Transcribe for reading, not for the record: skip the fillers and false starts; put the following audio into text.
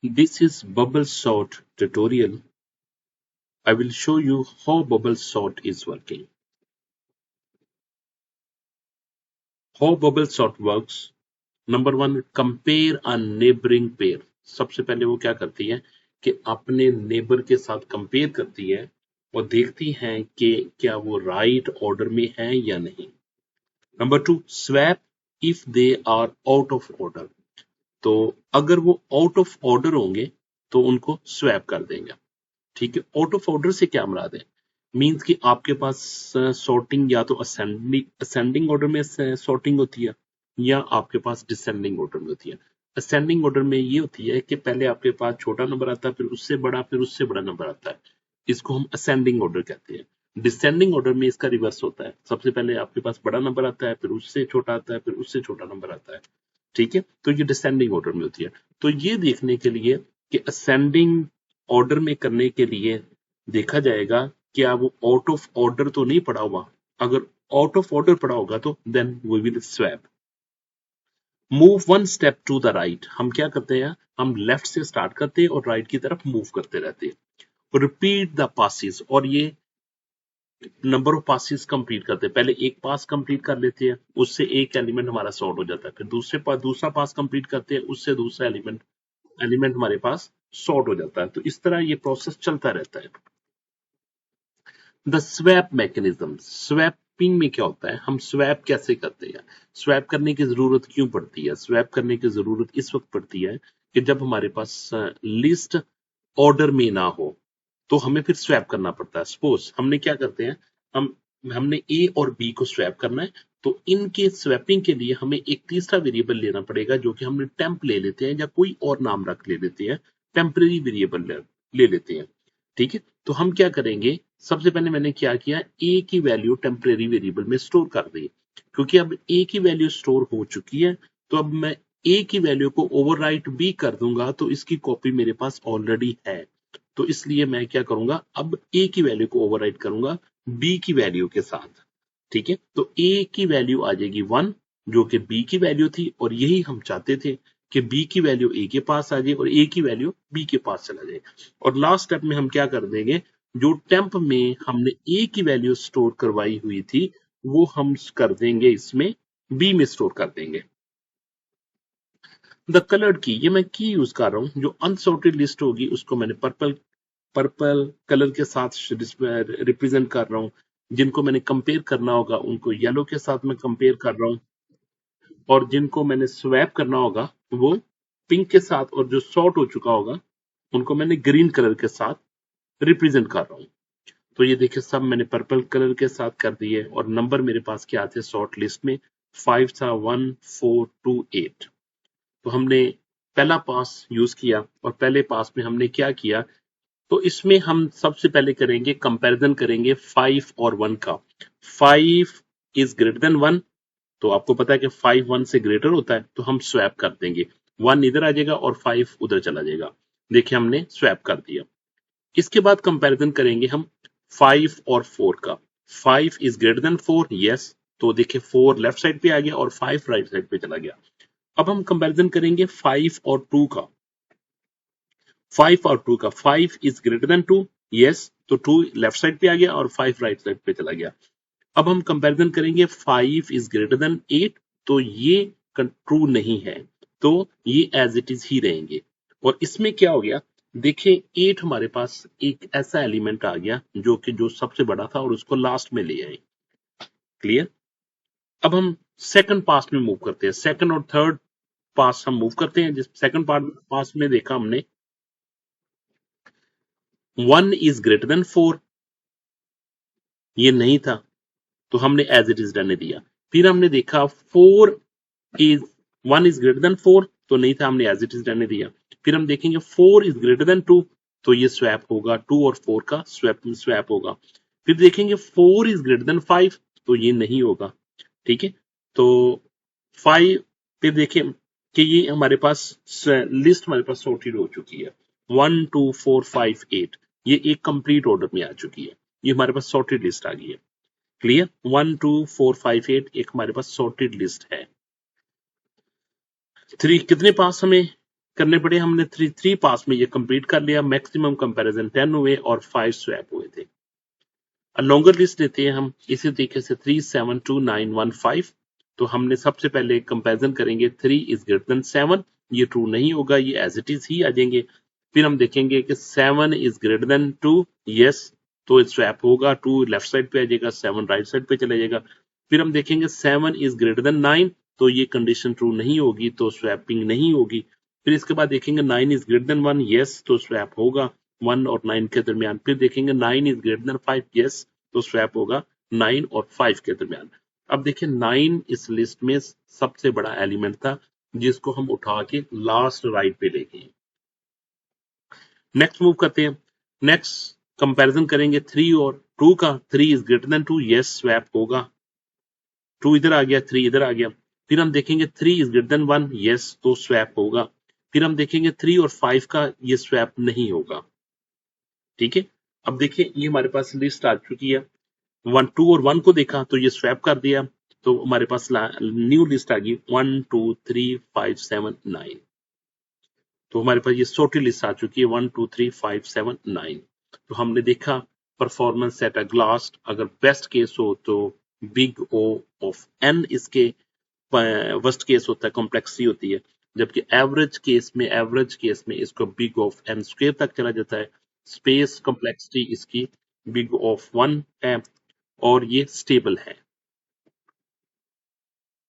This is bubble sort tutorial. I will show you how bubble sort is working. How bubble sort works. Number one, compare a neighboring pair. सबसे पहले वो क्या करती है कि अपने नेबर के साथ कंपेयर करती है और देखती है कि क्या वो राइट ऑर्डर में है या नहीं. Number two, swap if they are out of order. तो अगर वो आउट ऑफ ऑर्डर होंगे तो उनको स्वैप कर देंगे. ठीक है, आउट ऑफ ऑर्डर से क्या मुराद है? मीन्स कि आपके पास सॉर्टिंग या तो असेंडिंग ऑर्डर में सॉर्टिंग होती है या आपके पास डिसेंडिंग ऑर्डर में होती है. असेंडिंग ऑर्डर में ये होती है कि पहले आपके पास छोटा नंबर आता है, फिर उससे बड़ा नंबर आता है. इसको हम असेंडिंग ऑर्डर कहते हैं. डिसेंडिंग ऑर्डर में इसका रिवर्स होता है. सबसे पहले आपके पास बड़ा नंबर आता है, फिर उससे छोटा आता है, फिर उससे छोटा नंबर आता है. ठीक है, तो ये डिसेंडिंग ऑर्डर में होती है. तो ये देखने के लिए कि असेंडिंग ऑर्डर में करने के लिए देखा जाएगा क्या वो आउट ऑफ ऑर्डर तो नहीं पड़ा हुआ. अगर आउट ऑफ ऑर्डर पड़ा होगा तो then we will swap. Move one step to the right. हम क्या करते हैं, हम लेफ्ट से स्टार्ट करते हैं और राइट की तरफ मूव करते रहते हैं. Repeat the passes. और ये नंबर ऑफ पासिस कंप्लीट करते हैं. पहले एक पास कंप्लीट कर लेते हैं, उससे एक एलिमेंट हमारा सॉर्ट हो जाता है. फिर दूसरा पास कंप्लीट करते हैं, उससे दूसरा एलिमेंट हमारे पास सॉर्ट हो जाता है. तो इस तरह ये प्रोसेस चलता रहता है. The swap mechanism. स्वैपिंग में क्या होता है, हम स्वैप कैसे करते हैं, स्वैप करने की जरूरत क्यों पड़ती है? स्वैप करने की जरूरत इस वक्त पड़ती है कि जब हमारे पास लिस्ट ऑर्डर में ना हो तो हमें फिर स्वैप करना पड़ता है. सपोज हमने क्या करते हैं, हमने ए और बी को स्वैप करना है, तो इनके स्वैपिंग के लिए हमें एक तीसरा वेरिएबल लेना पड़ेगा जो कि हमने टेम्प ले लेते हैं या कोई और नाम रख ले लेते हैं, टेम्परेरी वेरिएबल ले लेते हैं. ठीक है, तो हम क्या करेंगे, सबसे पहले मैंने क्या किया, ए की वैल्यू टेम्परेरी वेरिएबल में स्टोर कर दी. क्योंकि अब ए की वैल्यू स्टोर हो चुकी है तो अब मैं ए की वैल्यू को ओवरराइट भी कर दूंगा तो इसकी कॉपी मेरे पास ऑलरेडी है. तो इसलिए मैं क्या करूंगा, अब ए की वैल्यू को ओवरराइट करूंगा बी की वैल्यू के साथ. ठीक है, तो ए की वैल्यू आ जाएगी 1 जो कि बी की वैल्यू थी, और यही हम चाहते थे कि बी की वैल्यू ए के पास आ जाए और ए की वैल्यू बी के पास चला जाए. और लास्ट स्टेप में हम क्या कर देंगे, जो टेम्प में हमने ए की वैल्यू स्टोर करवाई हुई थी वो हम कर देंगे इसमें बी में स्टोर कर देंगे. द कलर्ड की, ये मैं की यूज कर रहा हूं. जो अनसॉर्टेड लिस्ट होगी उसको मैंने पर्पल कलर के साथ रिप्रेजेंट कर रहा हूं. जिनको मैंने कंपेयर करना होगा उनको येलो के साथ मैं कंपेयर कर रहा हूं, और जिनको मैंने स्वैप करना होगा वो पिंक के साथ, और जो सॉर्ट हो चुका होगा उनको मैंने ग्रीन कलर के साथ रिप्रेजेंट कर रहा हूं. तो ये देखिए सब मैंने पर्पल कलर के साथ कर दिए, और नंबर मेरे पास क्या आते हैं शॉर्ट लिस्ट में, 5 था, 1 4 2 8. तो हमने पहला पास यूज किया, और पहले पास में हमने क्या किया, तो इसमें हम सबसे पहले करेंगे कंपैरिजन करेंगे 5 और 1 का. 5 इज ग्रेटर देन 1, तो आपको पता है कि 5 1 से ग्रेटर होता है, तो हम स्वैप कर देंगे. 1 इधर आ जाएगा और 5 उधर चला जाएगा. देखिए हमने स्वैप कर दिया. इसके बाद कंपैरिजन करेंगे हम 5 और 4 का. 5 इज ग्रेटर देन 4, यस. तो देखिए 4 लेफ्ट साइड पे आ गया और 5 राइट साइड पे चला गया. अब हम कंपैरिजन करेंगे 5 और 2 का. 5 और 2 का. 5 इज ग्रेटर देन 2, यस. तो 2 लेफ्ट साइड पे आ गया और 5 राइट साइड पे चला गया. अब हम कंपैरिजन करेंगे 5 इज ग्रेटर देन 8, तो ये ट्रू नहीं है, तो ये एज इट इज ही रहेंगे. और इसमें क्या हो गया, देखिए 8 हमारे पास एक ऐसा एलिमेंट आ गया जो सबसे बड़ा था और उसको लास्ट में ले आए. क्लियर. अब हम सेकंड पास में मूव करते हैं. सेकंड और थर्ड पास हम मूव करते हैं. जिस सेकंड पास में देखा हमने 1 इज ग्रेटर देन 4, ये नहीं था, तो हमने एज इट इज रहने दिया. फिर हमने देखा 4 इज 1 इज ग्रेटर देन 4, तो नहीं था, हमने एज इट इज रहने दिया. फिर हम देखेंगे 4 इज ग्रेटर देन 2, तो ये स्वैप होगा, 2 और 4 का स्वैप होगा. फिर देखेंगे 4 इज ग्रेटर देन 5, तो ये नहीं होगा. ठीक है, तो 5, फिर देखें कि ये हमारे पास लिस्ट हमारे पास सॉर्टेड हो चुकी है. 1 2 4 5 8, ये एक कंप्लीट ऑर्डर में आ चुकी है. ये हमारे पास सॉर्टेड लिस्ट आ गई है. क्लियर. 1 2 4 5 8 एक हमारे पास सॉर्टेड लिस्ट है. 3 कितने पास हमें करने पड़े। हमने 3 पास में ये कंप्लीट कर लिया। मैक्सिमम कंपैरिजन 10 हुए और 5 स्वैप हुए थे। लॉन्गर लिस्ट लेते हैं हम इसी तरीके से 3, 7, 2, 9, 1, 5। तो हमने सबसे पहले कंपैरिजन करेंगे 3 इज ग्रेटर देन 7, ये ट्रू नहीं होगा, ये एज इट इज ही आ जाएंगे। फिर हम देखेंगे कि 7 इज ग्रेटर देन 2, यस, तो स्वैप होगा, 2 लेफ्ट साइड पे आ जाएगा, 7 राइट साइड पे चला जाएगा। फिर हम देखेंगे 7 इज ग्रेटर देन 9, तो ये कंडीशन ट्रू नहीं होगी, तो स्वैपिंग नहीं होगी। फिर इसके बाद देखेंगे 9 इज ग्रेटर देन 1, यस, तो स्वैप होगा 1 और 9 के दरमियान। फिर देखेंगे 9 इज ग्रेटर देन 5, यस, तो स्वैप होगा 9 और 5 के दरमियान। अब देखिए 9 इस लिस्ट में सबसे बड़ा एलिमेंट था जिसको हम उठा के लास्ट राइट पे ले गए। नेक्स्ट मूव करते हैं। नेक्स्ट कंपैरिजन करेंगे 3 और 2 का। 3 is greater than 2, yes, swap होगा। 2 इधर आ गया, 3 इधर आ गया। फिर हम देखेंगे 3 इज ग्रेटर देन 1, यस, तो स्वैप होगा। फिर हम देखेंगे 3 और 5 का ये स्वैप नहीं होगा। ठीक है, अब देखिए ये हमारे पास लिस्ट आ चुकी है। 1, 2 और 1 को देखा तो ये स्वैप कर दिया, तो हमारे पास न्यू लिस्ट आ गई 1, 2, 3, 5, 7, 9। तो हमारे पास ये छोटी लिस्ट आ चुकी है 1, 2, 3, 5, 7, 9। तो हमने देखा परफॉर्मेंस एट अ ग्लांस, अगर बेस्ट केस हो तो बिग ओ ऑफ एन इसके वर्स्ट केस होता है, कॉम्प्लेक्सिटी होती है। जबकि एवरेज केस में इसको बिग ऑफ एन स्क्वायर तक चला जाता है। स्पेस कॉम्प्लेक्सिटी इसकी बिग ऑफ 1 है और ये स्टेबल है।